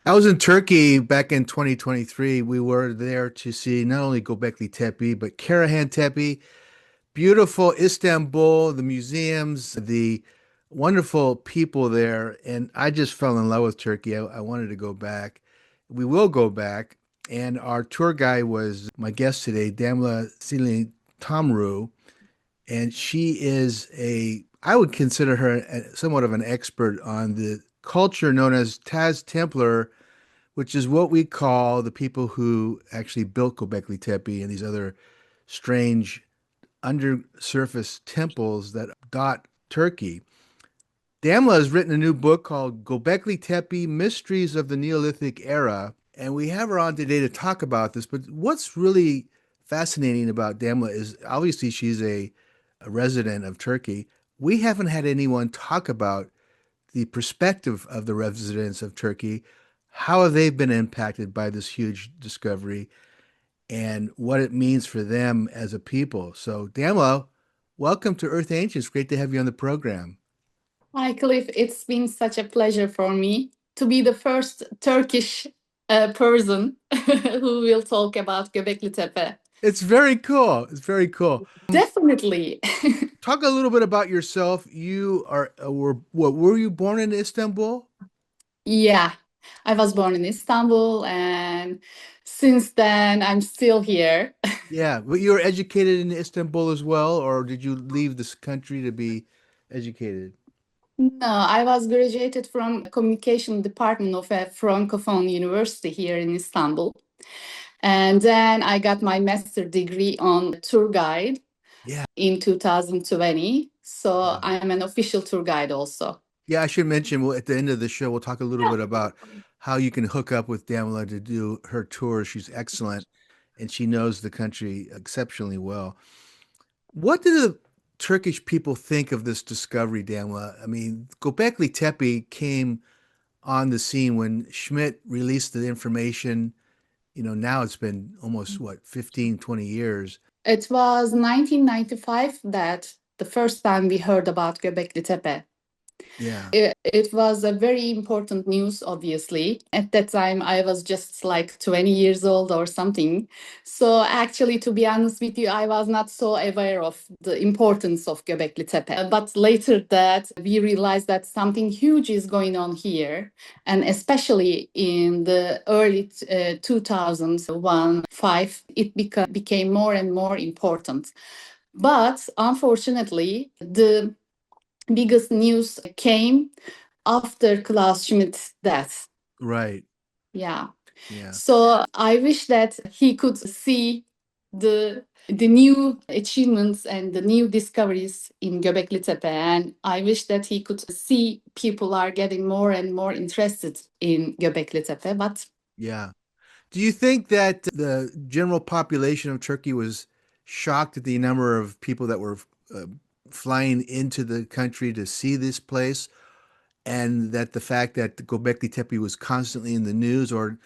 I was in Turkey back in 2023. We were there to see not only Göbekli Tepe, but Karahan Tepe, beautiful Istanbul, the museums, the wonderful people there. And I just fell in love with Turkey. I wanted to go back. We will go back. And our tour guide was my guest today, Damla Tamru. And she is I would consider her somewhat of an expert on the culture known as Taz Templar, which is what we call the people who actually built Göbekli Tepe and these other strange undersurface temples that dot Turkey. Damla has written a new book called Göbekli Tepe Mysteries of the Neolithic Era, and we have her on today to talk about this. But what's really fascinating about Damla is obviously she's a resident of Turkey. We haven't had anyone talk about the perspective of the residents of Turkey. How have they been impacted by this huge discovery and what it means for them as a people? So, Damla, welcome to Earth Ancients. Great to have you on the program. Hi, Cliff. It's been such a pleasure for me to be the first Turkish person who will talk about Göbekli Tepe. It's very cool. It's very cool. Definitely. Talk a little bit about yourself. You are were you born in Istanbul? Yeah, I was born in Istanbul, and since then I'm still here. Yeah, but you were educated in Istanbul as well, or did you leave this country to be educated? No, I was graduated from communication department of a Francophone university here in Istanbul. And then I got my master degree on tour guide Yeah, in 2020. So yeah. I'm an official tour guide also. Yeah, I should mention at the end of the show, we'll talk a little bit about how you can hook up with Damla to do her tour. She's excellent and she knows the country exceptionally well. What do the Turkish people think of this discovery, Damla? I mean, Göbekli Tepe came on the scene when Schmidt released the information. Now it's been almost what, 15, 20 years. It was 1995 that the first time we heard about Göbekli Tepe. Yeah. It was a very important news, obviously. At that time, I was just like 20 years old or something. So, actually, to be honest with you, I was not so aware of the importance of Göbekli Tepe. But later that, we realized that something huge is going on here. And especially in the early 2001, 5, it became more and more important. But unfortunately, the biggest news came after Klaus Schmidt's death. Right. Yeah. Yeah. So I wish that he could see the new achievements and the new discoveries in Göbekli Tepe, and I wish that he could see people are getting more and more interested in Göbekli Tepe. But Yeah. Do you think that the general population of Turkey was shocked at the number of people that were uh, flying into the country to see this place, and that the fact that Göbekli Tepe was constantly in the news, or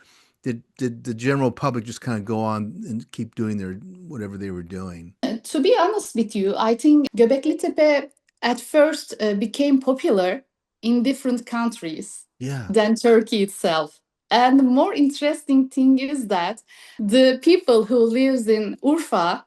did the general public just kind of go on and keep doing their whatever they were doing? to be honest with you, I think Göbekli Tepe at first became popular in different countries Yeah, than Turkey itself. And the more interesting thing is that the people who lives in Urfa,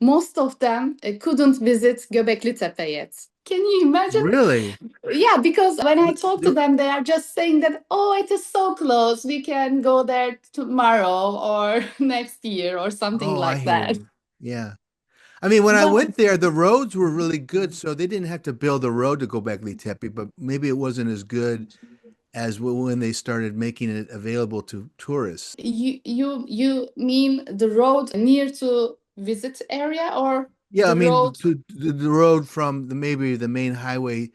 most of them couldn't visit Göbekli Tepe yet. Can you imagine? really. Yeah, because when I talk to The- them, they are just saying that, oh, it is so close. We can go there tomorrow or next year or something oh, I like hear that. you. Yeah. I mean, when I But went there, the roads were really good, so they didn't have to build a road to Göbekli Tepe, but maybe it wasn't as good as when they started making it available to tourists. you mean the road near to visit area or Yeah, I the mean, road? to the road from maybe the main highway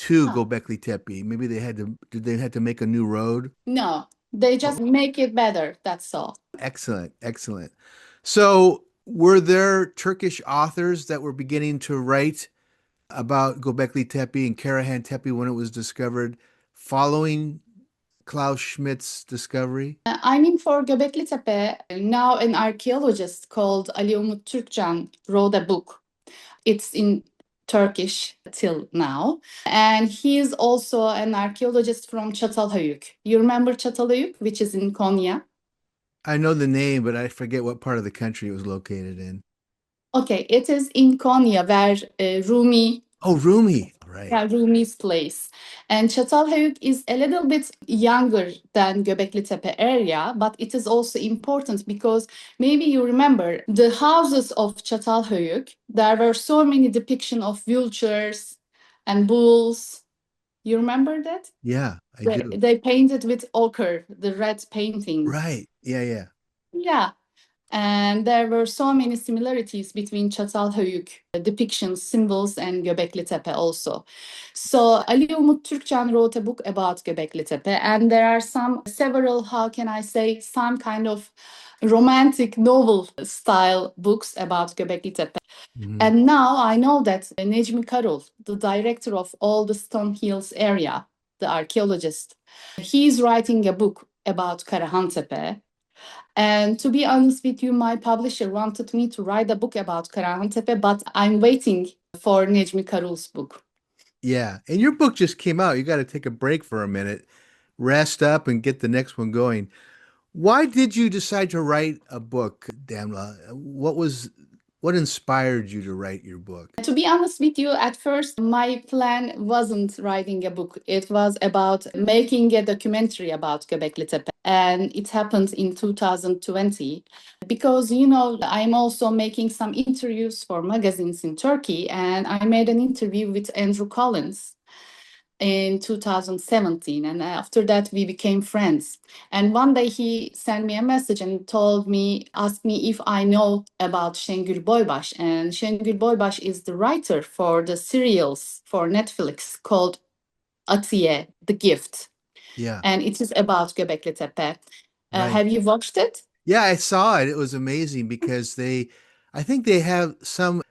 to Huh. Göbekli Tepe. Maybe did they had to make a new road? No, they Oh, just make it better. That's all. excellent, excellent. So, were there Turkish authors that were beginning to write about Göbekli Tepe and Karahan Tepe when it was discovered following Klaus Schmidt's discovery? I mean, for Göbekli Tepe, now an archaeologist called Ali Umut Türkcan wrote a book. It's in Turkish till now. And he is also an archaeologist from Çatalhöyük. You remember Çatalhöyük, which is in Konya? I know the name, but I forget what part of the country it was located in. Okay, it is in Konya where Rumi, Oh, Rumi. Right. yeah, Rumi's place. And Çatalhöyük is a little bit younger than Göbeklitepe area, but it is also important because maybe you remember the houses of Çatalhöyük, there were so many depiction of vultures and bulls. You remember that? Yeah, I They, do. they painted with ochre, the red paintings. Right. Yeah, yeah. Yeah. And there were so many similarities between Çatalhöyük depictions, symbols, and Göbeklitepe also. So Ali Umut Türkcan wrote a book about Göbeklitepe, and there are several, how can I say, some kind of romantic novel style books about Göbeklitepe. Mhm. And now I know that Necmi Karul, the director of all the Stone Hills area, the archaeologist, he's writing a book about Karahan Tepe. And to be honest with you, my publisher wanted me to write a book about Karahan Tepe, but I'm waiting for Necmi Karul's book. Yeah. And your book just came out. You got to take a break for a minute, rest up, and get the next one going. Why did you decide to write a book, Damla? What inspired you to write your book? To be honest with you, at first, my plan wasn't writing a book. It was about making a documentary about Göbekli Tepe. And it happened in 2020 because, I'm also making some interviews for magazines in Turkey. And I made an interview with Andrew Collins in 2017, and after that we became friends. And one day he sent me a message and asked me if I know about Şengül Boybaş. And Şengül Boybaş is the writer for the serials for Netflix called Atiye, The Gift, Yeah, and it is about Göbekli Tepe. right. Have you watched it? Yeah, I saw it. It was amazing because I think they have some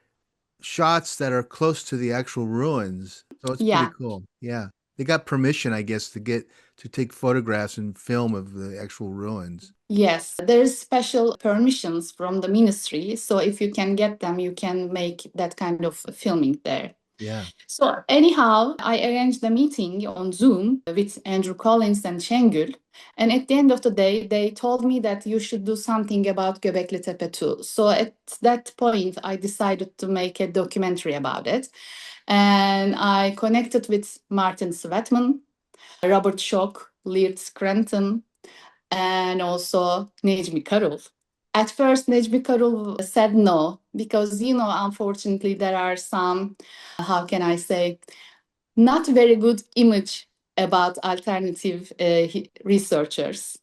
shots that are close to the actual ruins. So it's pretty Yeah. cool. Yeah. They got permission, I guess, to take photographs and film of the actual ruins. Yes, there's special permissions from the ministry. So if you can get them, you can make that kind of filming there. Yeah. So anyhow, I arranged a meeting on Zoom with Andrew Collins and Şengül. And at the end of the day, they told me that you should do something about Göbekli Tepe too. So at that point, I decided to make a documentary about it. And I connected with Martin Svetman, Robert Schoch, Leard Scranton, and also Necmi Karul. At first, Necmi Karul said no, because, unfortunately, there are some, how can I say, not very good image about alternative researchers.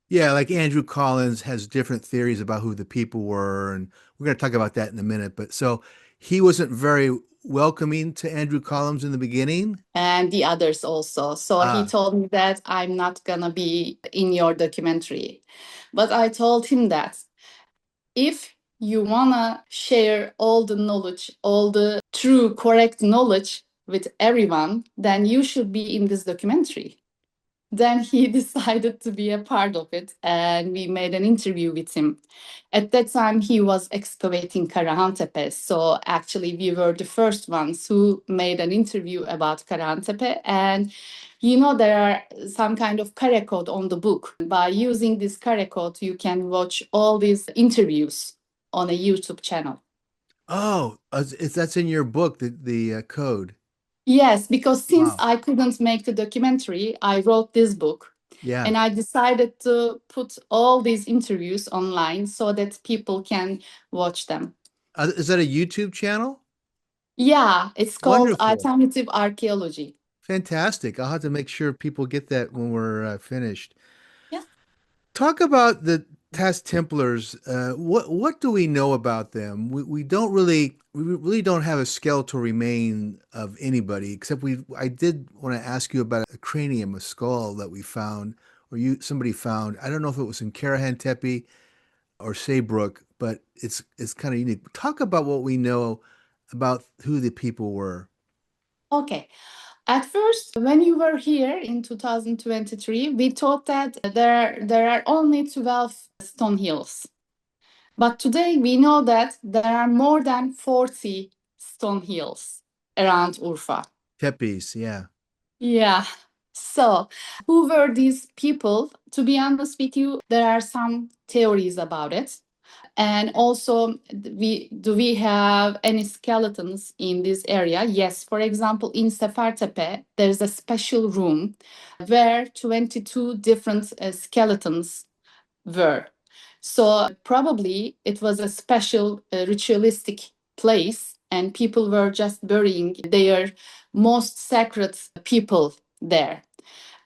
Yeah, like Andrew Collins has different theories about who the people were, and we're going to talk about that in a minute. But so he wasn't very welcoming to Andrew Collins in the beginning. And the others also. So he Ah, told me that I'm not gonna be in your documentary. But I told him that if you wanna share all the knowledge, all the true, correct knowledge with everyone, then you should be in this documentary. Then he decided to be a part of it, and we made an interview with him. At that time, he was excavating Karahan Tepe. So actually, we were the first ones who made an interview about Karahan Tepe. And there are some kind of kare code on the book. By using this kare code, you can watch all these interviews on a YouTube channel. oh, if that's in your book, the code. Yes, because since Wow. I couldn't make the documentary, I wrote this book. Yeah. And I decided to put all these interviews online so that people can watch them. Is that a YouTube channel? Yeah, it's called Wonderful. Alternative Archaeology. Fantastic. I'll have to make sure people get that when we're finished. Yeah. Talk about the Test Templars. What do we know about them? We really don't have a skeletal remain of anybody except I did want to ask you about a cranium, a skull that we found, or somebody found. I don't know if it was in Karahan Tepe or Saybrook, but it's kind of unique. Talk about what we know about who the people were. Okay. At first, when you were here in 2023, we thought that there are only 12 stone hills. But today we know that there are more than 40 stone hills. around Urfa. Tepes, yeah. Yeah. So, who were these people? To be honest with you, there are some theories about it. And also, do we have any skeletons in this area? Yes. For example, in Tepe, there's a special room where 22 different skeletons were. So probably it was a special ritualistic place, and people were just burying their most sacred people there.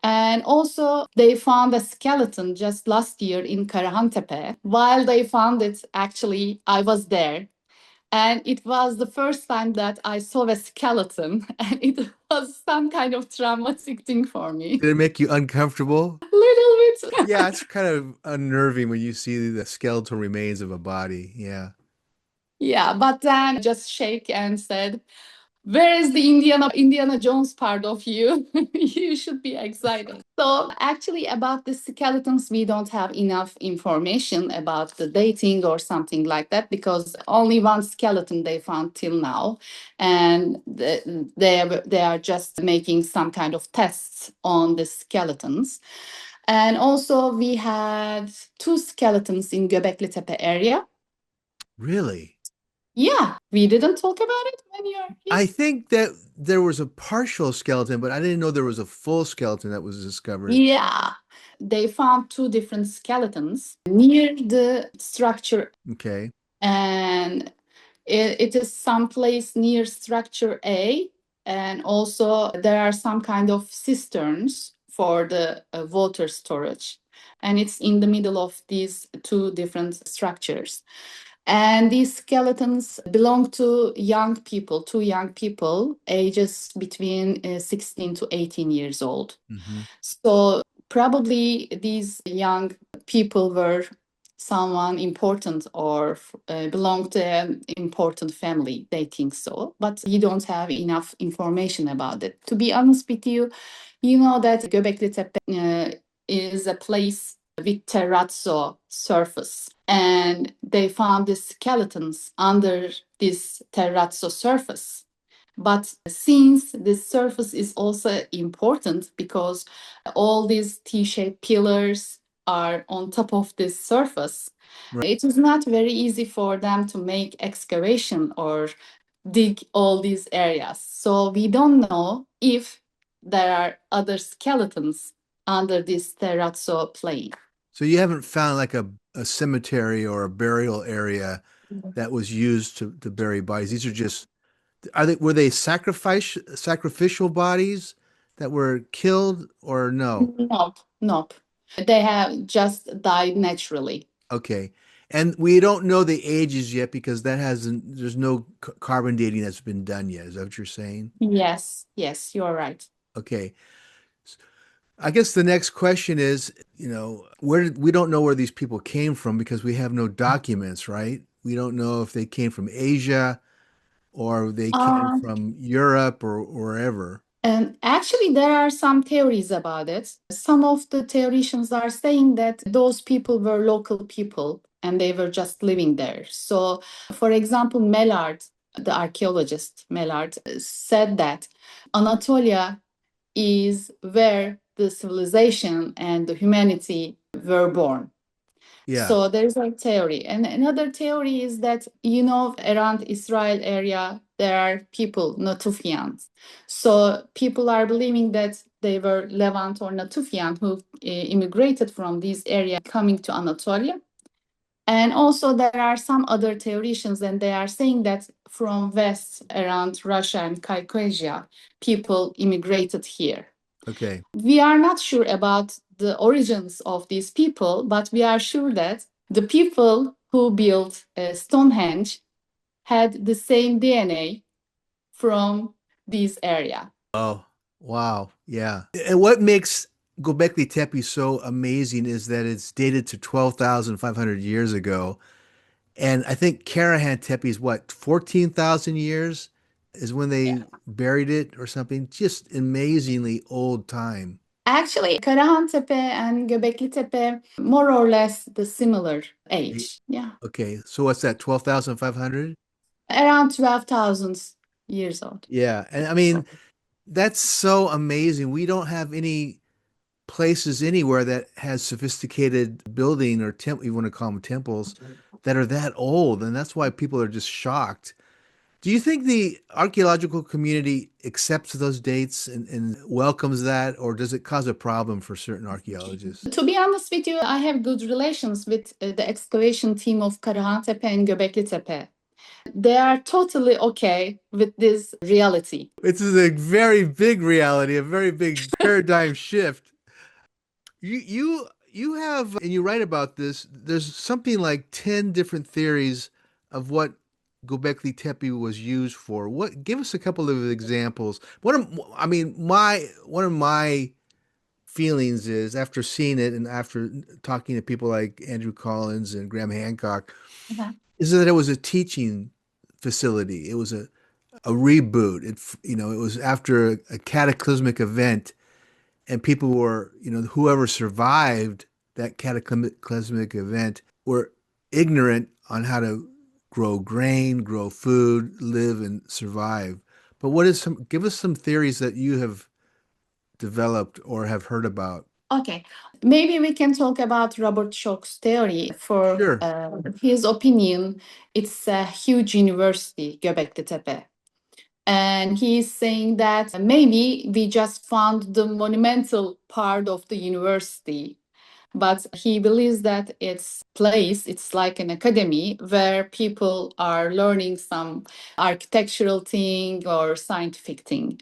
And also, they found a skeleton just last year in Karahan Tepe. While they found it, actually, I was there. And it was the first time that I saw a skeleton, and it was some kind of traumatic thing for me. Did it make you uncomfortable? Little bit. Yeah, it's kind of unnerving when you see the skeletal remains of a body. Yeah. Yeah, but then just shake and said, "Where is the Indiana Jones part of you? You should be excited." So actually about the skeletons, we don't have enough information about the dating or something like that, because only one skeleton they found till now, and they are just making some kind of tests on the skeletons. And also we had two skeletons in Göbeklitepe area. Really? Yeah, we didn't talk about it when you're I here. think that there was a partial skeleton, but I didn't know there was a full skeleton that was discovered. Yeah, they found two different skeletons near the structure, Okay. and it is someplace near structure A, and also there are some kind of cisterns for the water storage, and it's in the middle of these two different structures. And these skeletons belong to young people, two young people, ages between 16 to 18 years old. Hmm. So probably these young people were someone important or belonged to an important family. They think so, but you don't have enough information about it. To be honest with you, you know that Göbekli Tepe is a place with terrazzo surface, and they found the skeletons under this terrazzo surface. But since this surface is also important because all these T-shaped pillars are on top of this surface, Right. it is not very easy for them to make excavation or dig all these areas. So we don't know if there are other skeletons under this terrazzo plane. So you haven't found like a cemetery or a burial area that was used to bury bodies. These are just were they sacrificial bodies that were killed or no? Nope, nope. They have just died naturally. Okay. And we don't know the ages yet because there's no carbon dating that's been done yet. Is that what you're saying? Yes, yes, you're right. Okay. I guess the next question is, we don't know where these people came from because we have no documents, right? We don't know if they came from Asia or they came Um, from Europe or wherever. and actually, there are some theories about it. Some of the theorians are saying that those people were local people and they were just living there. So, for example, Mellard, the archaeologist Mellard, said that Anatolia is where the civilization and the humanity were born. Yeah. So there's a theory. And another theory is that, around Israel area, there are people, Natufians. So people are believing that they were Levant or Natufian who immigrated from this area coming to Anatolia. And also there are some other theorians, and they are saying that from west around Russia and Caucasia, people immigrated here. Okay. We are not sure about the origins of these people, but we are sure that the people who built Stonehenge had the same DNA from this area. Oh, wow. Yeah. And what makes Göbekli Tepe so amazing is that it's dated to 12,500 years ago. And I think Karahan Tepe is what, 14,000 years is when Yeah. they buried it or something. Just amazingly old time. Actually, Karahan Tepe and Göbekli Tepe more or less the similar age. Yeah, Okay. So what's that, 12,500? around 12,000. years old. Yeah. And I mean, that's so amazing. We don't have any places anywhere that has sophisticated building or temple, you want to call them temples, that are that old. And that's why people are just shocked. Do you think the archaeological community accepts those dates and welcomes that, or does it cause a problem for certain archaeologists? To be honest with you, I have good relations with the excavation team of Karahan Tepe and Göbekli Tepe. They are totally okay with this reality. It's a very big reality, a very big paradigm shift. You have, and you write about this, there's something like 10 different theories of what Göbekli Tepe was used for. What, give us a couple of examples. I mean, one of my feelings is after seeing it and after talking to people like Andrew Collins and Graham Hancock, Uh-huh. is that it was a teaching facility. It was a reboot. It was after a cataclysmic event, and people were, whoever survived that cataclysmic event were ignorant on how to grow grain, grow food, live and survive. But give us some theories that you have developed or have heard about. Okay, maybe we can talk about Robert Schoch's theory. For Sure. his opinion, it's a huge university, Göbekli Tepe. And he's saying that maybe we just found the monumental part of the university, but he believes that it's like an academy where people are learning some architectural thing or scientific thing.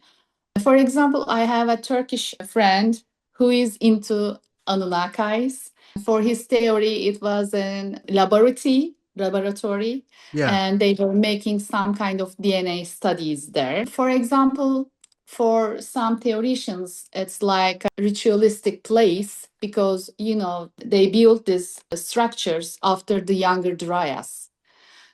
For example, I have a Turkish friend who is into Anunnakis. For his theory, it was an laboratory, Yeah. and they were making some kind of DNA studies there. For example, for some theologians, it's like a ritualistic place because, they built these structures after the Younger Dryas.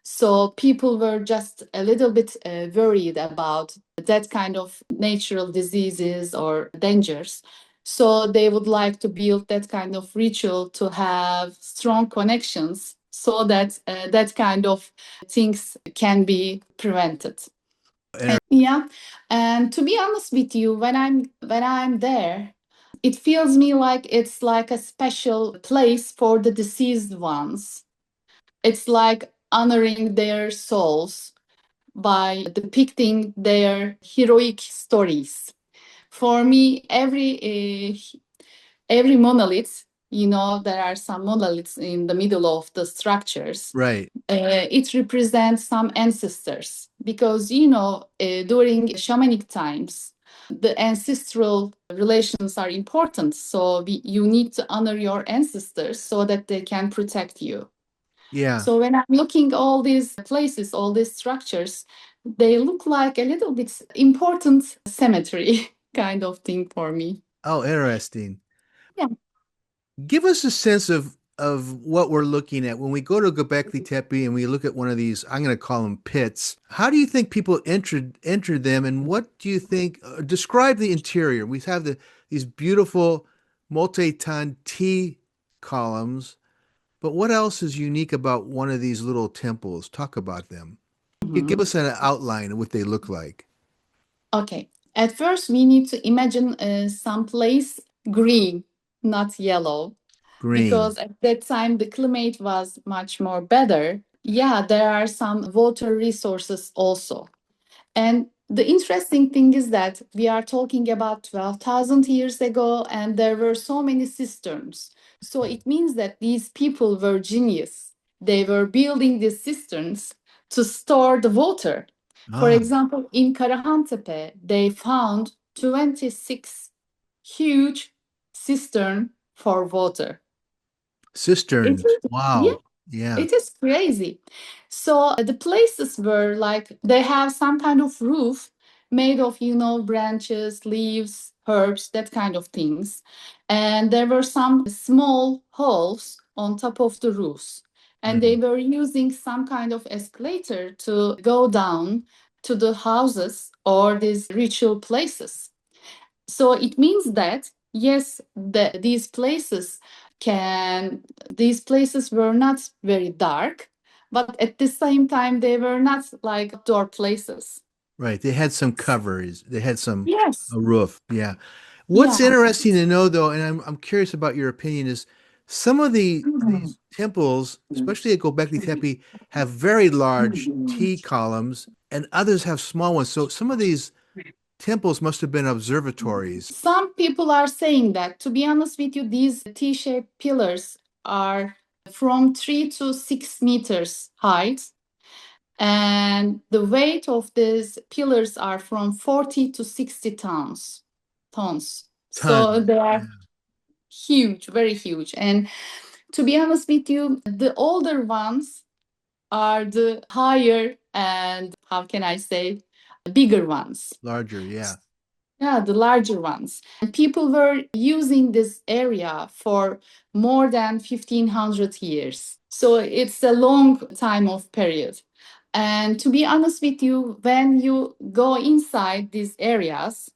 So people were just a little bit worried about that kind of natural diseases or dangers. So they would like to build that kind of ritual to have strong connections so that that kind of things can be prevented. And Yeah, and to be honest with you, when I'm there, it feels me like it's like a special place for the deceased ones. It's like honoring their souls by depicting their heroic stories. For me, every monolith, there are some monoliths in the middle of the structures. right. It represents some ancestors because during shamanic times, the ancestral relations are important. So you need to honor your ancestors so that they can protect you. Yeah. So when I'm looking all these places, all these structures, they look like a little bit important cemetery kind of thing for me. Oh, interesting. Yeah. Give us a sense of what we're looking at when we go to Göbekli Tepe and we look at one of these. I'm going to call them pits. How do you think people enter them, and what do you think? Describe the interior. We have these beautiful multi-ton T columns, but what else is unique about one of these little temples? Talk about them. Give Mhm. us an outline of what they look like. Okay. At first, we need to imagine some place green, not yellow, Green. because at that time the climate was much more better. Yeah, there are some water resources also. And the interesting thing is that we are talking about 12,000 years ago, and there were so many cisterns. So it means that these people were genius. They were building these cisterns to store the water. For Ah, example, in Karahan Tepe, they found 26 huge cistern for water. It cisterns. is, yeah, Wow. Yeah. it is crazy. So the places were like they have some kind of roof made of, branches, leaves, herbs, that kind of things. And there were some small holes on top of the roofs. And they Mhm. were using some kind of escalator to go down to the houses or these ritual places. So it means that yes, these places were not very dark, but at the same time they were not like outdoor places. Right. They had some covers. They had some Yes. a roof. Yeah. What's Yeah. interesting to know though, and I'm curious about your opinion, is some of these temples, especially at Göbekli Tepe, have very large T columns and others have small ones. So some of these temples must have been observatories. Some people are saying that, to be honest with you, these T-shaped pillars are from 3 to 6 meters height, and the weight of these pillars are from 40 to 60 tons. Tons. So Tons. they are Yeah. huge, very huge. And to be honest with you, the older ones are the higher and, how can I say, bigger ones. Larger. Yeah. Yeah, the larger ones. And people were using this area for more than 1500 years. So it's a long time of period. And to be honest with you, when you go inside these areas,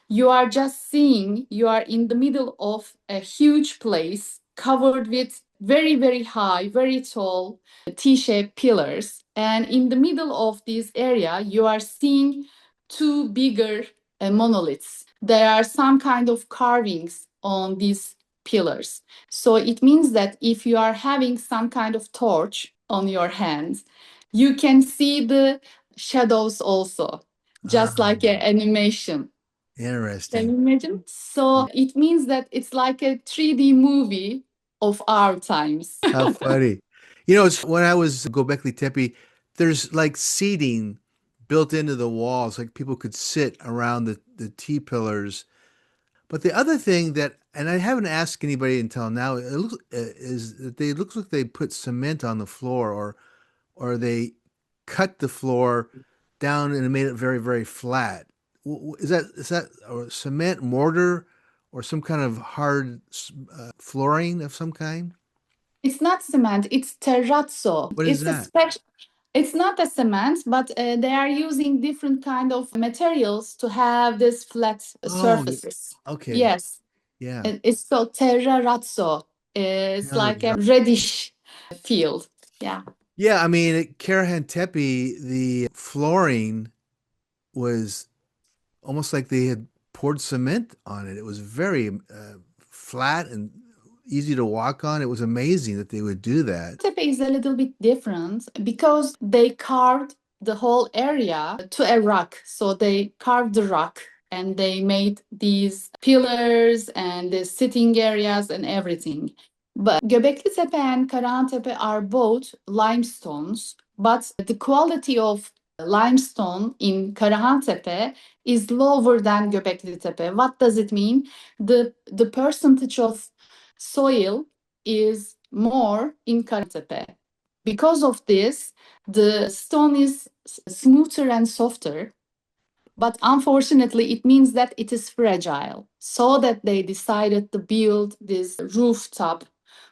you are just seeing you are in the middle of a huge place covered with very, very high, very tall T-shaped pillars. And in the middle of this area, you are seeing two bigger monoliths. There are some kind of carvings on these pillars. So it means that if you are having some kind of torch on your hand, you can see the shadows also, just like Ah, an animation. Can interesting. you imagine? So it means that it's like a 3D movie of our times. How funny. You know, it's when I was Göbekli Tepe, there's like seating built into the walls, like people could sit around the T pillars. But the other thing that, and I haven't asked anybody until now, is that they look like they put cement on the floor, or they cut the floor down and made it very, very flat. Is that or cement mortar or some kind of hard flooring of some kind? It's not cement, it's terrazzo. What is It's a that? special, it's not a cement, but they are using different kind of materials to have this flat Oh, surfaces. okay. Yes, Yeah. it's called terrazzo. It's like a reddish field. Yeah. Yeah, I mean, at Karahan Tepe, the flooring was almost like they had poured cement on it. It was very flat and easy to walk on. It was amazing that they would do that. Tepe is a little bit different because they carved the whole area to a rock. So they carved the rock and they made these pillars and the sitting areas and everything. But Göbekli Tepe and Karahan Tepe are both limestones, but the quality of limestone in Karahan Tepe is lower than Göbekli Tepe. What does it mean? The percentage of soil is more in Karatepe. Because of this, the stone is smoother and softer, but unfortunately, it means that it is fragile. So that they decided to build this rooftop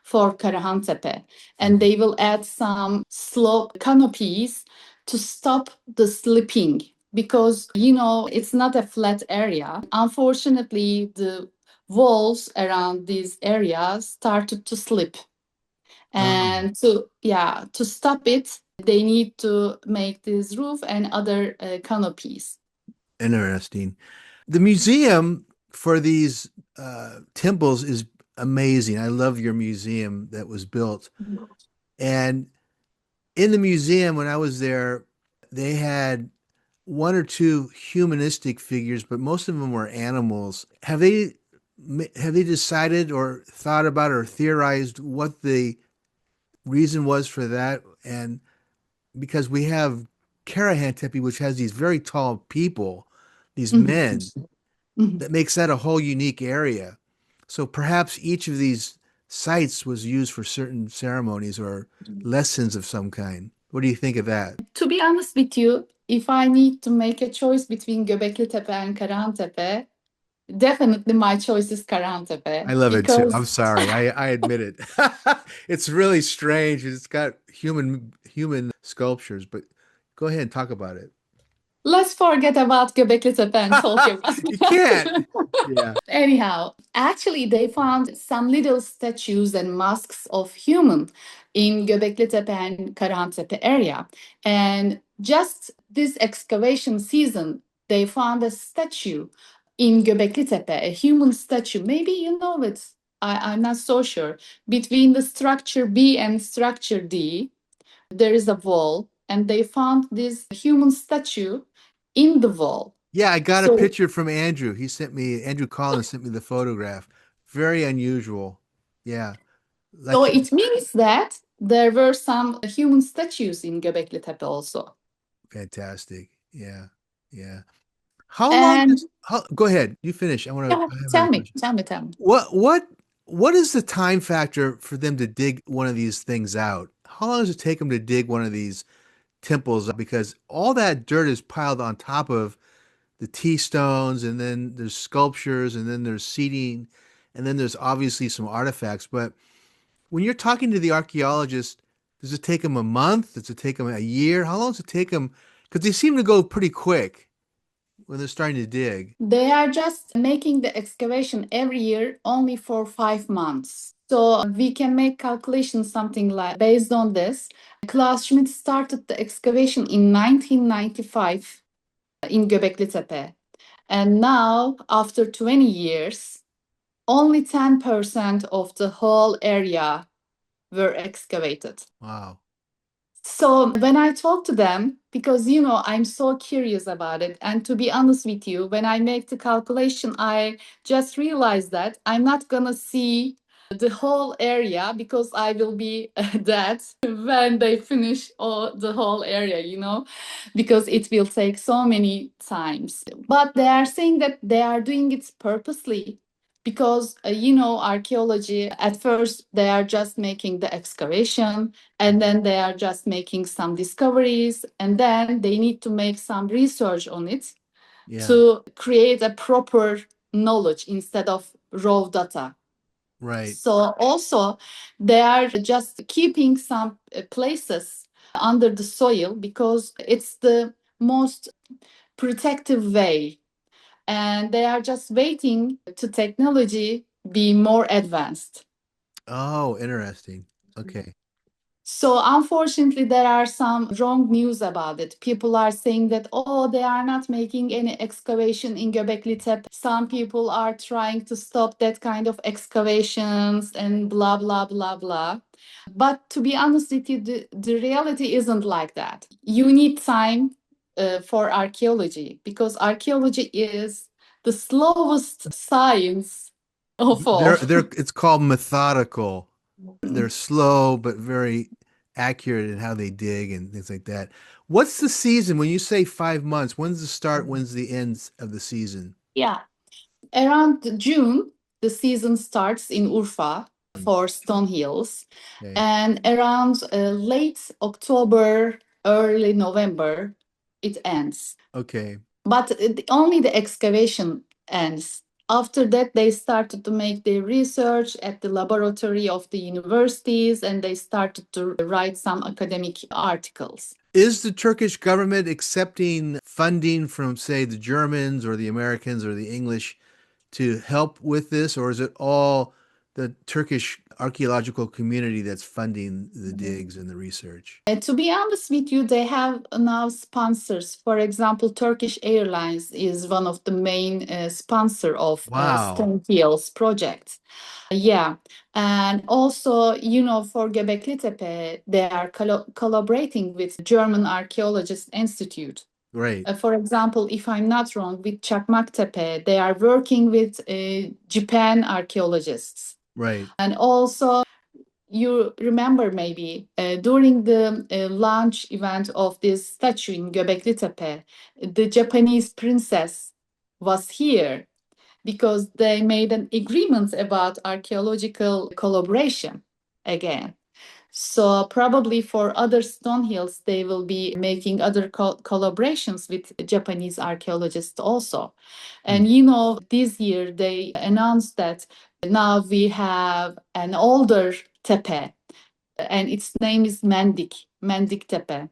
for Karahan Tepe, and they will add some slope canopies to stop the slipping because it's not a flat area. Unfortunately, the walls around these areas started to slip, Oh, and to stop it they need to make this roof and other canopies. interesting. The museum for these temples is amazing. I love your museum that was built. And in the museum, when I was there, they had one or two humanistic figures, but most of them were animals. Have they decided or thought about or theorized what the reason was for that? And because we have Karahan Tepe, which has these very tall people, these Mhm. men, Mhm. that makes that a whole unique area. So perhaps each of these sites was used for certain ceremonies or lessons of some kind. What do you think of that? To be honest with you, if I need to make a choice between Göbekli Tepe and Karahan Tepe, definitely my choice is Karahan I Tepe love it too. I'm because sorry. I admit it. It's really strange. It's got human sculptures, but go ahead and talk about it. let's forget about Göbekli Tepe and talk about You can't. Yeah. Anyhow, actually, they found some little statues and masks of human in Göbekli Tepe and Karahan Tepe area. And Just this excavation season, they found a statue in Göbeklitepe, a human statue. Maybe you know it. I'm not so sure. Between the structure B and structure D, there is a wall, and they found this human statue in the wall. Yeah, I got a So, picture from Andrew. Andrew Collins sent me the photograph. Very unusual. Yeah, so that's it means that there were some human statues in Göbekli Tepe also. fantastic. Yeah, yeah. How long And go ahead. You finish. yeah, I have tell another me, question. tell me, tell me. What is the time factor for them to dig one of these things out? How long does it take them to dig one of these temples? Because all that dirt is piled on top of the T stones, and then there's sculptures, and then there's seating, and then there's obviously some artifacts. But when you're talking to the archaeologist, does it take them a month? Does it take them a year? How long does it take them? Because they seem to go pretty quick when they're starting to dig. They are just making the excavation every year only for 5 months. So we can make calculations something like based on this. Klaus Schmidt started the excavation in 1995 in Göbekli Tepe. And now, after 20 years, only 10% of the whole area were excavated. Wow. So when I talk to them, because I'm so curious about it, and to be honest with you, when I make the calculation, I just realized that I'm not gonna see the whole area because I will be dead when they finish the whole area, because it will take so many times. But they are saying that they are doing it purposely because archaeology at first they are just making the excavation, and then they are just making some discoveries, and then they need to make some research on it Yeah. to create a proper knowledge instead of raw data. Right. So also they are just keeping some places under the soil because it's the most protective way, and they are just waiting to technology be more advanced. Oh, interesting. Okay. So unfortunately, there are some wrong news about it. People are saying that, oh, they are not making any excavation in Göbekli Tepe. Some people are trying to stop that kind of excavations and blah, blah, blah, blah. But to be honest with you, the reality isn't like that. You need time for archaeology because archaeology is the slowest science of all. They're it's called methodical. They're slow but very accurate in how they dig and things like that. What's the season when you say 5 months? When's the start? When's the end of the season? Yeah. Around June, the season starts in Urfa Mm, for stone hills, okay. and around late October, early November, it ends. Okay. But only the excavation ends. After that, they started to make their research at the laboratory of the universities, and they started to write some academic articles. Is the Turkish government accepting funding from, say, the Germans or the Americans or the English to help with this, or is it all the Turkish archaeological community that's funding the digs and the research? To be honest with you, they have now sponsors. For example, Turkish Airlines is one of the main sponsor of Wow. Stone Hills project. Yeah, and also, for Gobeklitepe, they are collaborating with German Archaeologist Institute. Great. For example, if I'm not wrong, with Çakmaktepe, they are working with Japan archaeologists. Right. And also, you remember maybe during the launch event of this statue in Göbekli Tepe, the Japanese princess was here because they made an agreement about archaeological collaboration again. So probably for other stone hills, they will be making other collaborations with Japanese archaeologists also. Hmm. And this year they announced that now we have an older tepe, and its name is Mandık Tepe.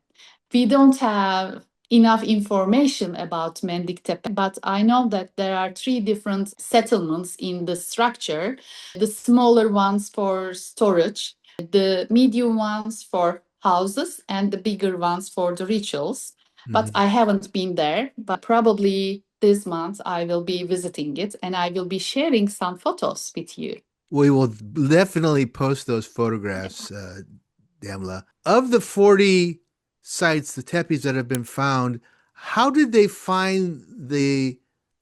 We don't have enough information about Mandık Tepe, but I know that there are three different settlements in the structure. The smaller ones for storage, the medium ones for houses, and the bigger ones for the rituals. But Mhm. I haven't been there. But probably this month I will be visiting it and I will be sharing some photos with you. We will definitely post those photographs, Damla. Of the 40 sites, the tepes that have been found, how did they find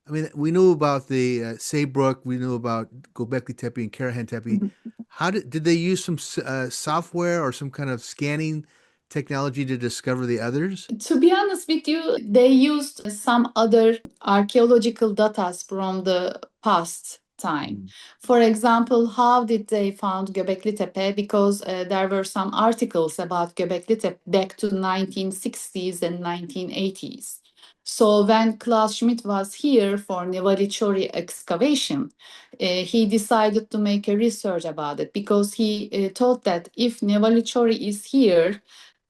I mean, we knew about the Saybrook, we knew about Göbekli Tepe and Karahan Tepe. How did they use some software or some kind of scanning technology to discover the others? To be honest with you, they used some other archaeological data from the past time. Mm. For example, how did they found Göbekli Tepe? Because there were some articles about Göbekli Tepe back to 1960s and 1980s. So when Klaus Schmidt was here for Neolithic excavation, he decided to make a research about it because he thought that if Neolithic is here,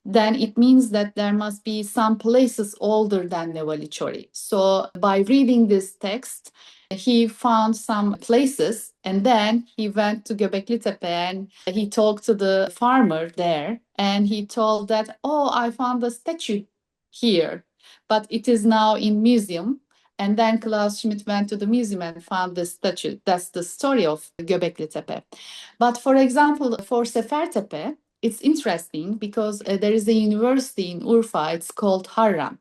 then it means that there must be some places older than Neolithic. So by reading this text, he found some places and then he went to Göbekli Tepe and he talked to the farmer there and he told that, oh, I found a statue here, but it is now in museum. And then Klaus Schmidt went to the museum and found the statue. That's the story of Göbekli Tepe. But for example, for Sefertepe, it's interesting because there is a university in Urfa, it's called Harran.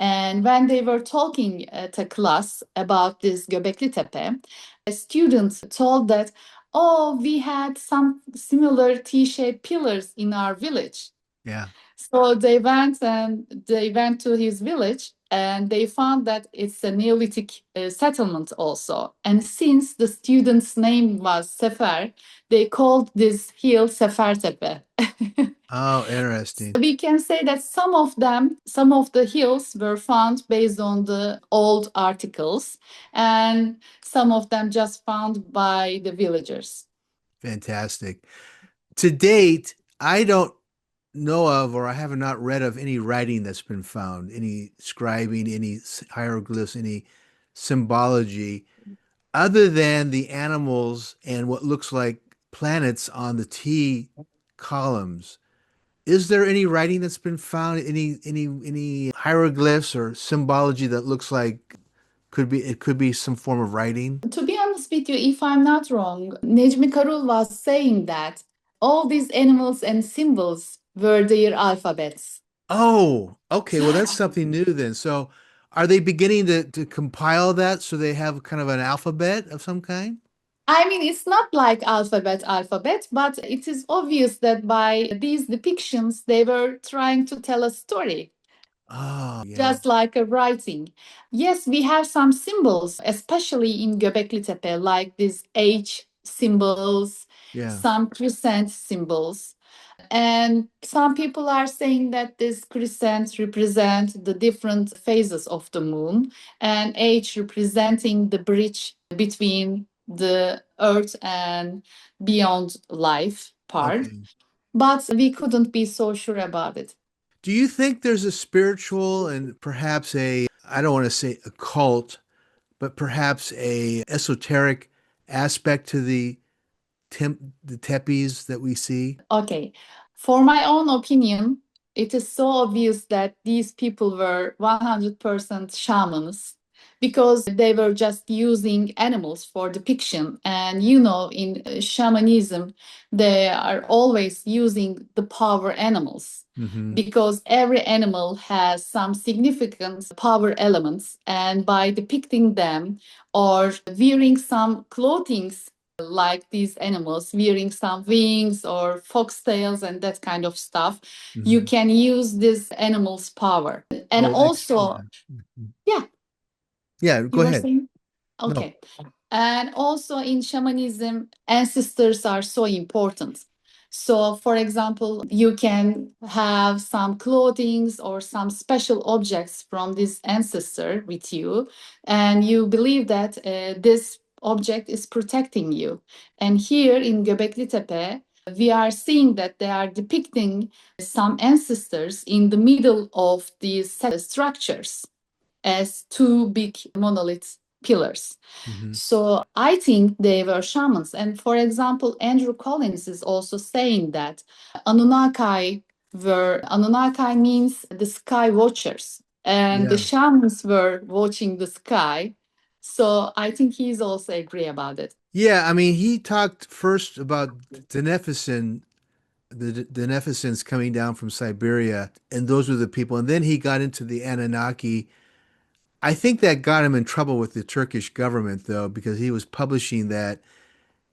And when they were talking at a class about this Göbekli Tepe, a student told that, oh, we had some similar T-shaped pillars in our village. Yeah. So they went to his village and they found that it's a Neolithic settlement also. And since the student's name was Sefer, they called this hill Sefertepe. Oh, interesting. We can say that some of them, some of the hills were found based on the old articles, and some of them just found by the villagers. Fantastic. To date, I don't know of, or I have not read of any writing that's been found, any scribing, any hieroglyphs, any symbology, other than the animals and what looks like planets on the T columns. Is there any writing that's been found? Any hieroglyphs or symbology that looks like could be some form of writing? To be honest with you, if I'm not wrong, Necmi Karul was saying that all these animals and symbols were their alphabets. Oh, okay. Well, that's something new then. So, are they beginning to compile that so they have kind of an alphabet of some kind? I mean, it's not like alphabet, but it is obvious that by these depictions, they were trying to tell a story, Oh, yeah, just like a writing. Yes, we have some symbols, especially in Göbekli Tepe, like these H symbols, yeah. some crescent symbols. And some people are saying that this crescent represent the different phases of the moon, and H representing the bridge between the earth and beyond life part. Okay. But we couldn't be so sure about it. Do you think there's a spiritual and perhaps I don't want to say a cult, but perhaps a esoteric aspect to the tepes that we see? Okay, for my own opinion, it is so obvious that these people were 100% shamans because they were just using animals for depiction. And you know, in shamanism, they are always using the power animals Hmm. because every animal has some significant power elements. And by depicting them or wearing some clothing like these animals wearing some wings or foxtails and that kind of stuff, you Hmm. can use this animal's power. And Oh, also, yeah. Mhm. yeah, Yeah, go you were ahead. saying? No. Okay. And also in shamanism, ancestors are so important. So, for example, you can have some clothings or some special objects from this ancestor with you, and you believe that this object is protecting you. And here in Göbekli Tepe, we are seeing that they are depicting some ancestors in the middle of these structures as two big monolith pillars. Hmm. So I think they were shamans. And for example, Andrew Collins is also saying that Anunnaki means the sky watchers. and the Yeah. shamans were watching the sky. So I think he's also agree about it. Yeah, I mean, he talked first about Deneficin, the Deneficins coming down from Siberia, and those were the people. And then he got into the Anunnaki. I think that got him in trouble with the Turkish government, though, because he was publishing that.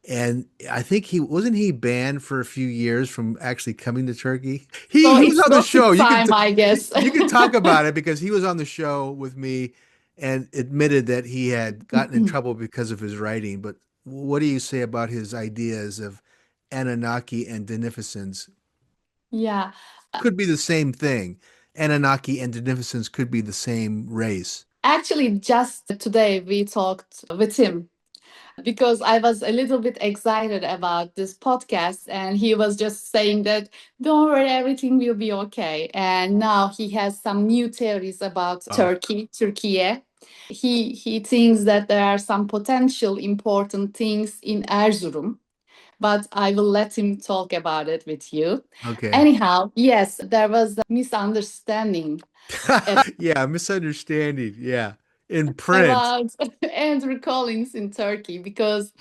And I think he wasn't he banned for a few years from actually coming to Turkey. So He was it's on the not show. his time, I guess. You can talk about it because he was on the show with me and admitted that he had gotten in trouble because of his writing. But what do you say about his ideas of Anunnaki and Beneficence? Yeah. Could be the same thing. Anunnaki and Beneficence could be the same race. Actually, just today we talked with him because I was a little bit excited about this podcast, and he was just saying that don't worry, everything will be okay. And now he has some new theories about Oh, Turkey. He thinks that there are some potential important things in Erzurum, but I will let him talk about it with you. okay. Anyhow, yes, there was a misunderstanding Yeah, misunderstanding. Yeah. In print. about Andrew Collins in Turkey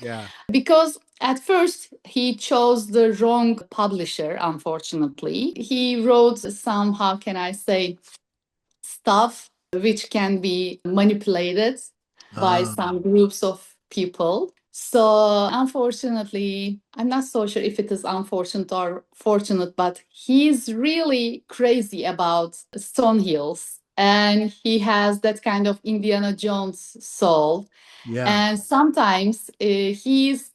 Yeah. because at first he chose the wrong publisher. Unfortunately, he wrote some, how can I say, stuff which can be manipulated by Ah, some groups of people. So, unfortunately, I'm not so sure if it is unfortunate or fortunate, but he's really crazy about stone hills. And he has that kind of Indiana Jones soul. yeah. And sometimes he's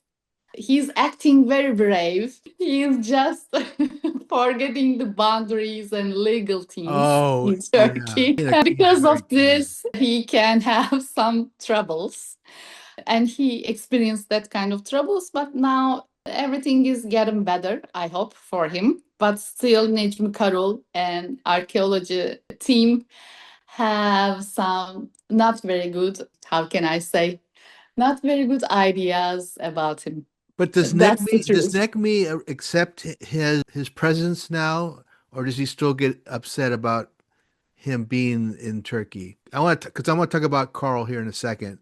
acting very brave. He's just forgetting the boundaries and legal things Oh, in yeah. Turkey. And He's because very of clever. this, he can have some troubles. And he experienced that kind of troubles, but now everything is getting better, I hope, for him. But still, Necmi Karul and archaeology team have some not very good, how can I say, not very good ideas about him. But That's the Does truth. Necmi accept his presence now, or does he still get upset about him being in Turkey? I want to talk about Carl here in a second.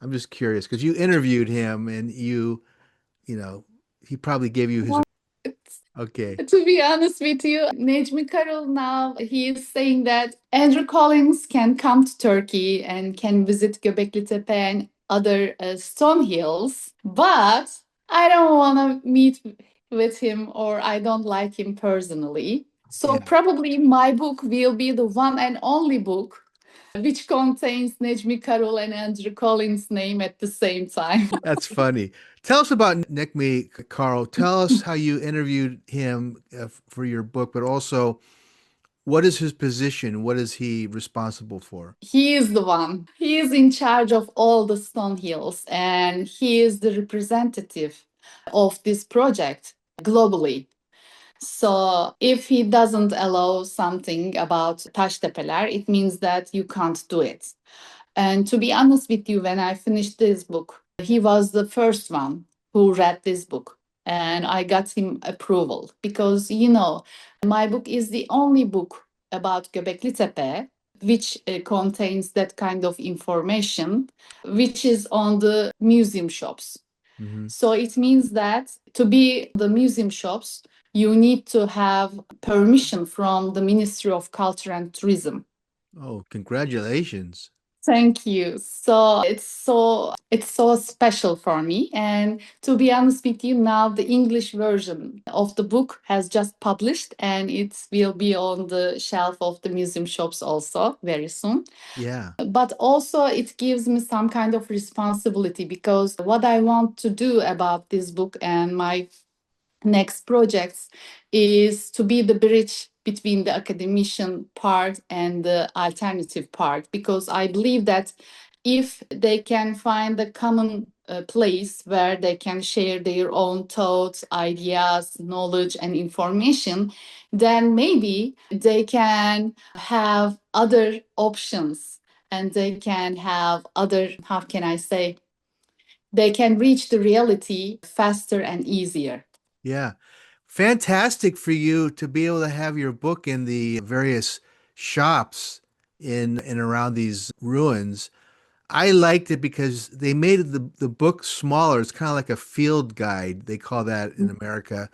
I'm just curious because you interviewed him and you know, he probably gave you his okay. To be honest with you, Necmi Karol now he is saying that Andrew Collins can come to Turkey and can visit Göbekli Tepe and other stone hills, but I don't want to meet with him or I don't like him personally. So Yeah, probably my book will be the one and only book which contains Necmi Karol and Andrew Collins' name at the same time. that's funny. Tell us about Necmi, Carl. Tell us how you interviewed him for your book, but also what is his position? What is he responsible for? He is the one. He is in charge of all the stone hills and he is the representative of this project globally. So if he doesn't allow something about Taştepeler, it means that you can't do it. And to be honest with you, when I finished this book, he was the first one who read this book. And I got him approval because, my book is the only book about Göbekli Tepe which contains that kind of information, which is on the museum shops. Hmm. So it means that to be the museum shops, you need to have permission from the Ministry of Culture and Tourism. Oh, congratulations. Thank you. So it's so special for me. And to be honest with you, now the English version of the book has just published and it will be on the shelf of the museum shops also very soon. Yeah. But also it gives me some kind of responsibility because what I want to do about this book and my next projects is to be the bridge between the academician part and the alternative part because I believe that if they can find a common place where they can share their own thoughts, ideas, knowledge, and information, then maybe they can have other options and they can have other, how can I say, they can reach the reality faster and easier. Yeah. Fantastic for you to be able to have your book in the various shops in and around these ruins. I liked it because they made the book smaller. It's kind of like a field guide. They call that in America,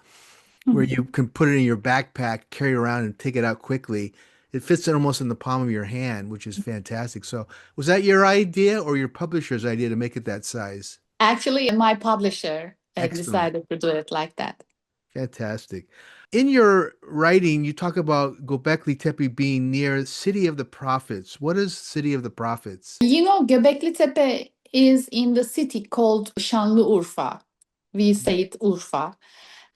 where you can put it in your backpack, carry it around, and take it out quickly. It fits it almost in the palm of your hand, which is fantastic. So, was that your idea or your publisher's idea to make it that size? Actually, my publisher Excellent. decided to do it like that. Fantastic. In your writing, you talk about Göbekli Tepe being near City of the Prophets. What is City of the Prophets? Göbekli Tepe is in the city called Şanlıurfa. We say it Urfa.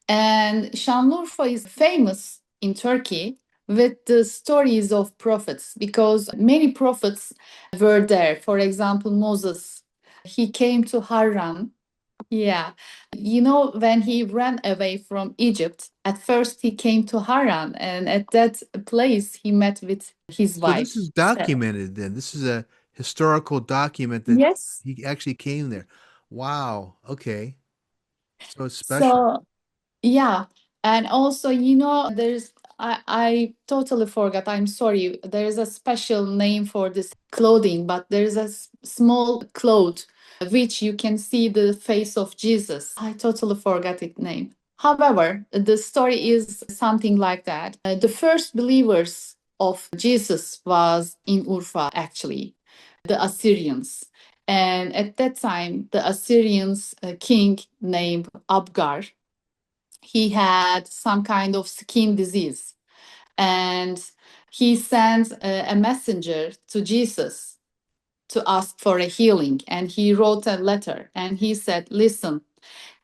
And Şanlıurfa is famous in Turkey with the stories of prophets because many prophets were there. For example, Moses, he came to Haran. Yeah. When he ran away from Egypt, at first he came to Haran, and at that place he met with his So this wife. is documented then. This is a historical document that Yes. he actually came there. Wow. Okay. So it's special. So yeah, and also, I totally forgot. I'm sorry. There is a special name for this clothing, but there is a small cloth which you can see the face of Jesus. I totally forgot its name. However, the story is something like that. The first believers of Jesus was in Urfa, actually, the Assyrians. And at that time, the Assyrians king named Abgar, he had some kind of skin disease, and he sent a messenger to Jesus to ask for a healing, and he wrote a letter and he said, listen,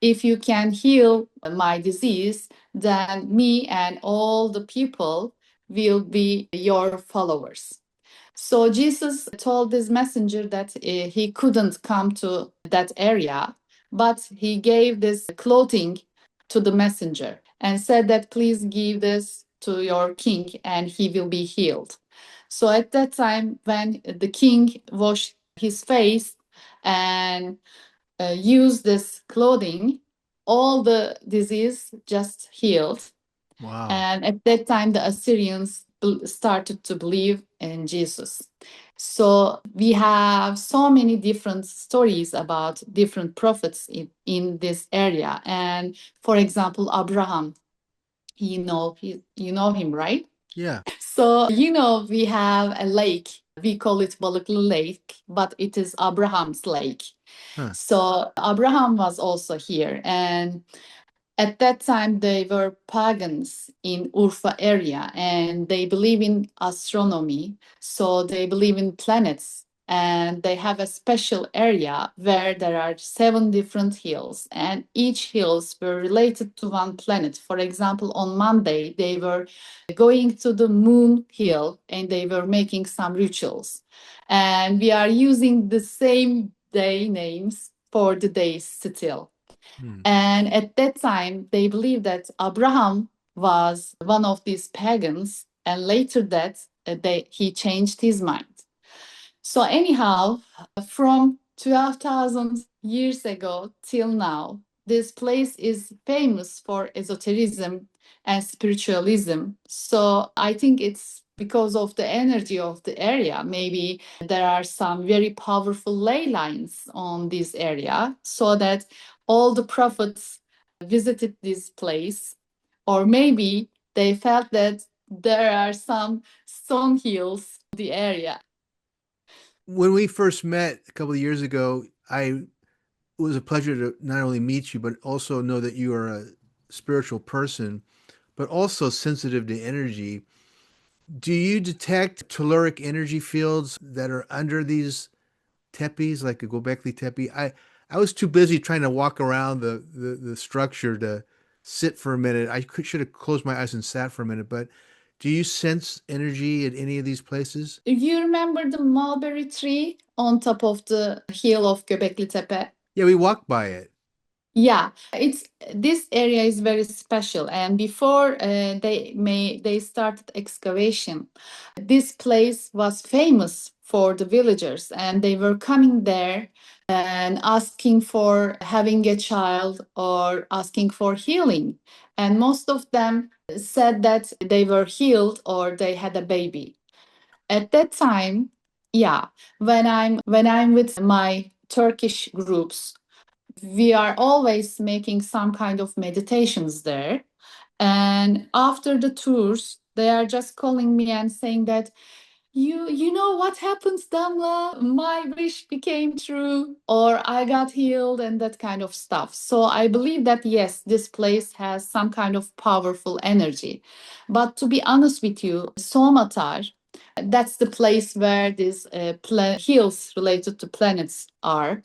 if you can heal my disease, then me and all the people will be your followers. So Jesus told this messenger that he couldn't come to that area, but he gave this clothing to the messenger and said that please give this to your king and he will be healed. So at that time, when the king washed his face and used this clothing, all the disease just healed. Wow. And at that time, the Assyrians started to believe in Jesus. So we have so many different stories about different prophets in this area. And for example, Abraham, you know him, right? Yeah. So, we have a lake. We call it Balıklı Lake, but it is Abraham's lake. Huh. So Abraham was also here, and at that time, they were pagans in Urfa area, and they believe in astronomy. So they believe in planets, and they have a special area where there are 7 different hills, and each hills were related to one planet. For example, on Monday, they were going to the moon hill, and they were making some rituals. And we are using the same day names for the days still. Hmm. And at that time, they believed that Abraham was one of these pagans, and later that he changed his mind. So anyhow, from 12,000 years ago till now, this place is famous for esotericism and spiritualism. So I think it's because of the energy of the area. Maybe there are some very powerful ley lines on this area, so that all the prophets visited this place, or maybe they felt that there are some stone hills in the area. When we first met a couple of years ago, it was a pleasure to not only meet you, but also know that you are a spiritual person, but also sensitive to energy. Do you detect telluric energy fields that are under these tepes, like a Göbekli Tepe? I was too busy trying to walk around the structure to sit for a minute. Should have closed my eyes and sat for a minute, but do you sense energy at any of these places? You remember the mulberry tree on top of the hill of Göbekli Tepe? Yeah, we walked by it. Yeah, it's this area is very special, and before they started excavation, this place was famous for the villagers, and they were coming there and asking for having a child or asking for healing, and most of them said that they were healed or they had a baby. At that time, yeah, when I'm with my Turkish groups, we are always making some kind of meditations there. And after the tours, they are just calling me and saying that you know what happens, Damla? My wish became true, or I got healed, and that kind of stuff. So I believe that yes, this place has some kind of powerful energy. But to be honest with you, Somatar, that's the place where these hills related to planets are.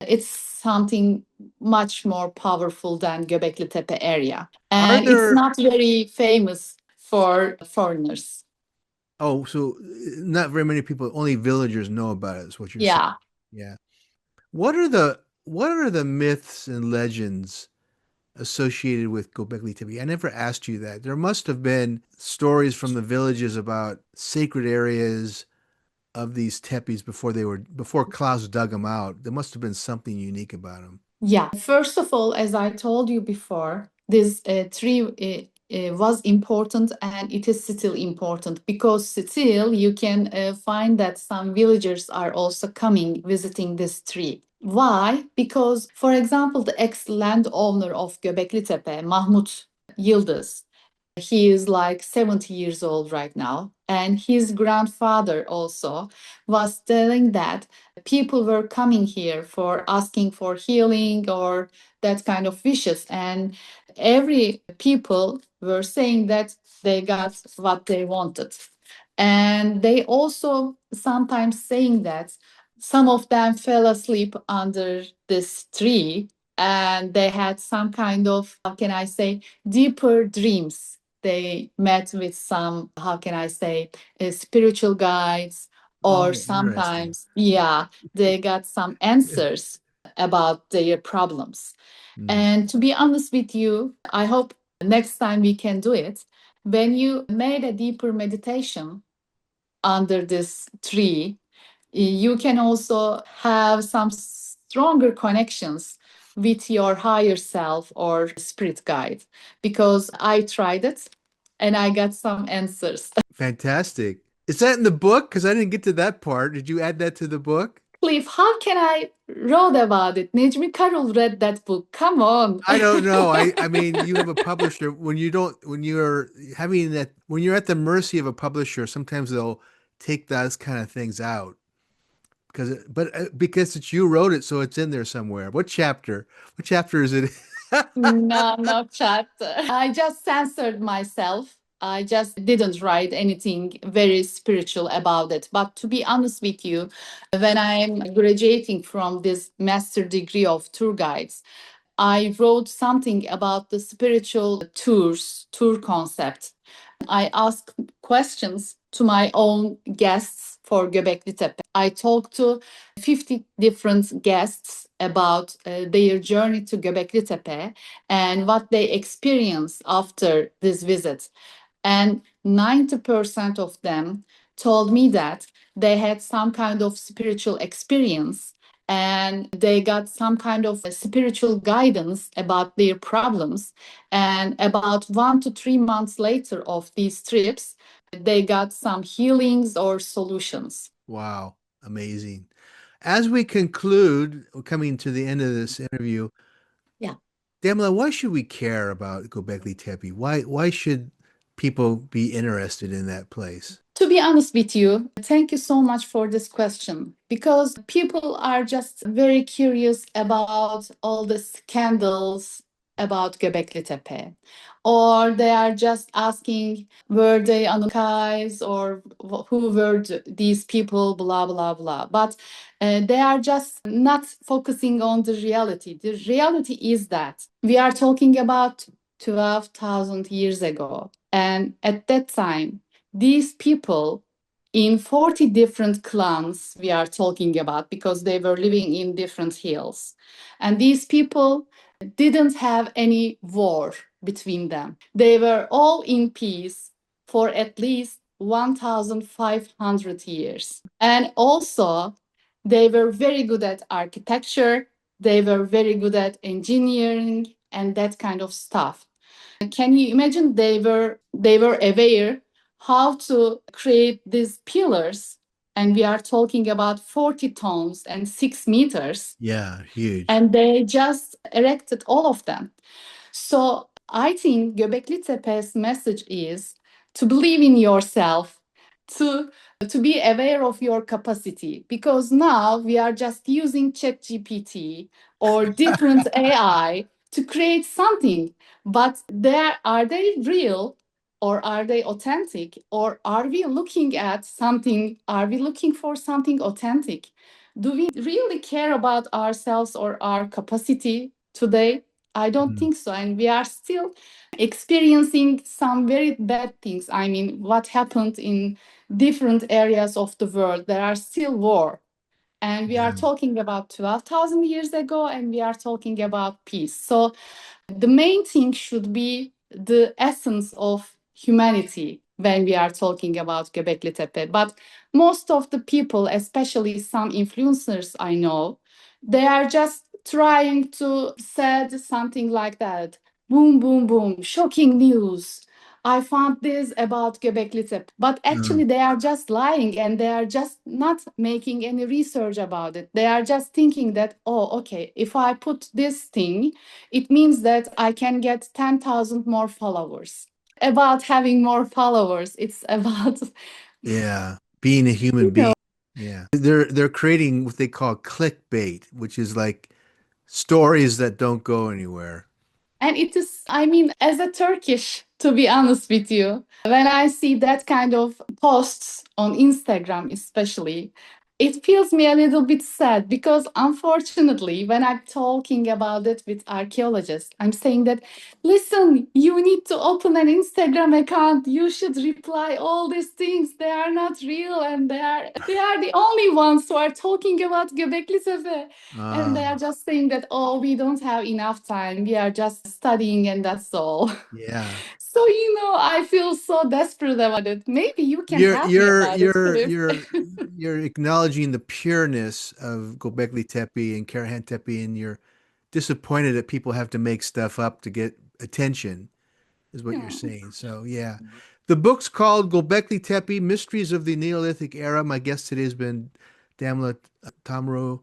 It's something much more powerful than Göbekli Tepe area. Are And it's there, not very famous for foreigners. oh, so not very many people, only villagers know about it, is what you're saying. Yeah. Yeah. What are the myths and legends associated with Göbekli Tepe? I never asked you that. There must have been stories from the villages about sacred areas of these tepes before Klaus dug them out. There must have been something unique about them. Yeah, first of all, as I told you before, this tree was important and it is still important because still you can find that some villagers are also coming visiting this tree. Why? Because, for example, the ex-landowner of Göbeklitepe, Mahmut Yıldız, he is like 70 years old right now. And his grandfather also was telling that people were coming here for asking for healing or that kind of wishes. And every people were saying that they got what they wanted. And they also sometimes saying that some of them fell asleep under this tree and they had some kind of, how can I say, deeper dreams. They met with some, how can I say, spiritual guides, or Oh, interesting. sometimes, yeah, they got some answers about their problems. Mm. And to be honest with you, I hope next time we can do it. When you made a deeper meditation under this tree, you can also have some stronger connections with your higher self or spirit guide, because I tried it and I got some answers. Fantastic. Is that in the book? Because I didn't get to that part. Did you add that to the book? Cliff, how can I wrote about it? Necmi Karul read that book. Come on. I don't know. I mean, you have a publisher when you're having that when you're at the mercy of a publisher, sometimes they'll take those kind of things out because it's you wrote it, so it's in there somewhere. What chapter? What chapter is it? No, no chapter. I just censored myself. I just didn't write anything very spiritual about it. But to be honest with you, when I'm graduating from this master degree of tour guides, I wrote something about the spiritual tour concept. I asked questions to my own guests for Göbekli Tepe. I talked to 50 different guests about their journey to Göbekli Tepe and what they experienced after this visit. And 90% of them told me that they had some kind of spiritual experience and they got some kind of spiritual guidance about their problems. And about 1 to 3 months later of these trips, they got some healings or solutions. Wow, amazing. As we conclude, we're coming to the end of this interview. Yeah. Damla, why should we care about Göbekli Tepe? Why should people be interested in that place? To be honest with you, thank you so much for this question because people are just very curious about all the scandals about Göbekli Tepe, or they are just asking were they Anunnakis or who were these people, blah blah blah. But they are just not focusing on the reality. The reality is that we are talking about 12,000 years ago, and at that time these people in 40 different clans we are talking about because they were living in different hills. And these people didn't have any war between them. They were all in peace for at least 1,500 years. And also, they were very good at architecture, they were very good at engineering and that kind of stuff. Can you imagine they were aware how to create these pillars. And we are talking about 40 tons and 6 meters. Yeah, huge. And they just erected all of them. So I think Göbekli Tepe's message is to believe in yourself, to to be aware of your capacity, because now we are just using ChatGPT or different AI to create something, but are they real, or are they authentic, or are we looking at something, are we looking for something authentic? Do we really care about ourselves or our capacity today? I don't Mm, think so. And we are still experiencing some very bad things. I mean, what happened in different areas of the world? There are still war. And we are yeah. talking about 12,000 years ago, and we are talking about peace. So the main thing should be the essence of humanity when we are talking about Göbekli Tepe. But most of the people, especially some influencers I know, they are just trying to say something like that. Boom, boom, boom, shocking news. I found this about Göbekli Tepe. But Mm, actually, they are just lying, and they are just not making any research about it. They are just thinking that, oh, okay, if I put this thing, it means that I can get 10,000 more followers. About having more followers, it's about, yeah. Being a human you know, being. Yeah. They're creating what they call clickbait, which is like stories that don't go anywhere. and it is, I mean, as a Turkish, to be honest with you, when I see that kind of posts on Instagram, especially, it feels me a little bit sad, because unfortunately, when I'm talking about it with archaeologists, I'm saying that, listen, you need to open an Instagram account. You should reply all these things. They are not real, and they are the only ones who are talking about Göbekli Tepe. And they Uh, are just saying that, oh, we don't have enough time. We are just studying, and that's all. yeah. So, I feel so desperate about it. Maybe you can You're help me you're about it, you're Philip. you're you're acknowledging the pureness of Göbekli Tepe and Karahan Tepe, and you're disappointed that people have to make stuff up to get attention, is what you're Yeah. saying. So yeah. The book's called Göbekli Tepe, Mysteries of the Neolithic Era. My guest today has been Damla Tamru.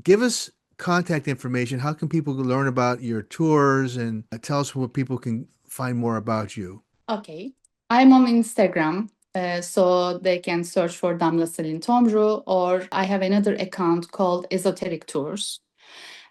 Give us contact information. How can people learn about your tours, and tell us where people can find more about you? Okay. I'm on Instagram, so they can search for Damla Tamru, or I have another account called Esoteric Tours.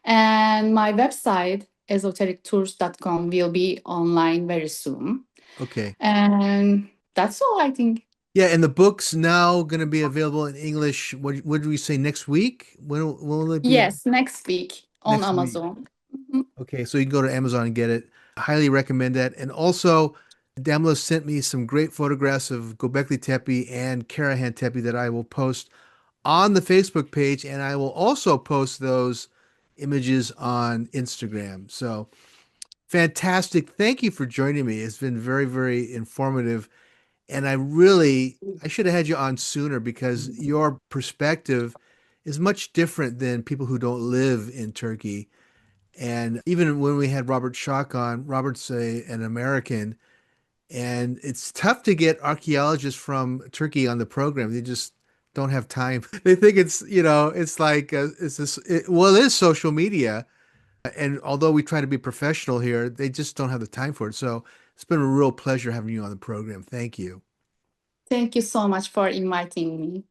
And my website, esoterictours.com, will be online very soon. Okay. And that's all, I think. Yeah, and the book's now going to be available in English. What did we say next week? When will it be Yes, next week on next week? Amazon. Mhm. Okay, so you can go to Amazon and get it. I highly recommend that. And also, Damla sent me some great photographs of Göbekli Tepe and Karahan Tepe that I will post on the Facebook page, and I will also post those images on Instagram. So fantastic. Thank you for joining me. It's been very, very informative. And I should have had you on sooner because your perspective is much different than people who don't live in Turkey. And even when we had Robert Schoch on, Robert's an American, and it's tough to get archaeologists from Turkey on the program. They just don't have time. They think it's like, well, it is social media. And although we try to be professional here, they just don't have the time for it. So it's been a real pleasure having you on the program. Thank you. Thank you so much for inviting me.